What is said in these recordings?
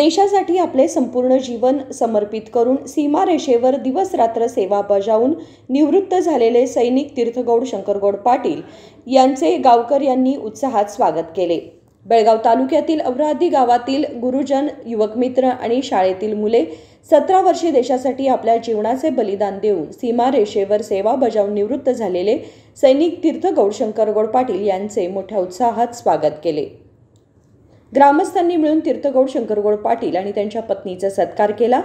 देशासाठी आपले संपूर्ण जीवन समर्पित करून सीमारेषेवर दिवसरात्र सेवा बजावून निवृत्त झालेले सैनिक तीर्थगौड शंकरगौड पाटील यांचे गावकऱ्यांनी उत्साहात स्वागत केले। बेळगाव तालुक्यातील अवरादी गावातील गुरुजन, युवक मित्र आणि शाळेतील मुले 17 वर्षे देशासाठी आपल्या जीवनाचे बलिदान देऊन सीमारेषेवर सेवा बजावून निवृत्त झालेले सैनिक तीर्थगौड शंकरगौड पाटील यांचे मोठ्या उत्साहात स्वागत केले। ग्रामस्थांनी मिळून तीर्थगौड शंकरगौड पाटील आणि त्यांच्या पत्नीचा सत्कार केला।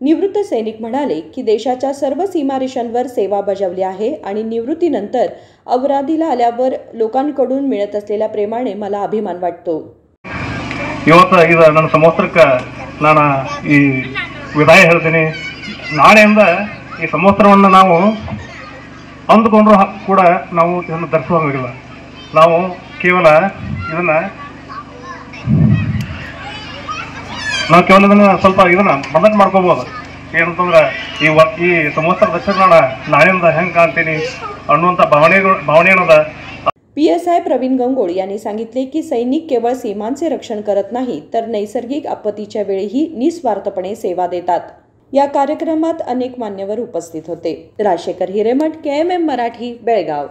निवृत्त सैनिक म्हणाले की देशाच्या सर्व सीमारेषांवर सेवा बजावली आहे आणि निवृत्तीनंतर अवरादीला आल्यावर लोकांकडून मिळत असलेल्या प्रेमाने मला अभिमान वाटतो। ಇವತ್ತು ಇದು ನನ್ನ ಸಂವತ್ಸರಕ್ಕೆ ನಾನು ಈ ವಿದಾಯ ಹೇಳ್ತೀನಿ। ನಾಳೆಯಿಂದ ಈ ಸಂವತ್ಸರವನ್ನು ನಾವು ಅಂದುಕೊಂಡ್ರೂ ಕೂಡ ನಾವು ಇದನ್ನು ಧರಿಸುವಂಗಿಲ್ಲ। ನಾವು ಕೇವಲ ಇದನ್ನು ಸ್ವಲ್ಪ ಇದನ್ನ ಬದಲು ಮಾಡ್ಕೋಬಹುದು। ಏನಂತಂದ್ರೆ ಈ ಸಂವತ್ಸರ ದಕ್ಷಿಣ ನಾಳೆಯಿಂದ ಹೆಂಗೆ ಕಾಣ್ತೀನಿ ಅನ್ನುವಂಥ ಭಾವನೆ ಏನದ। PSI प्रवीण गंगोळ यांनी सांगितले की सैनिक केवळ सीमांचे रक्षण करत नाही तर नैसर्गिक आपत्तीच्या वेळीही निस्वार्थपणे सेवा देतात। या कार्यक्रमात अनेक मान्यवर उपस्थित होते। राजेकर हिरेमठ, KMM मराठी, बेळगाव।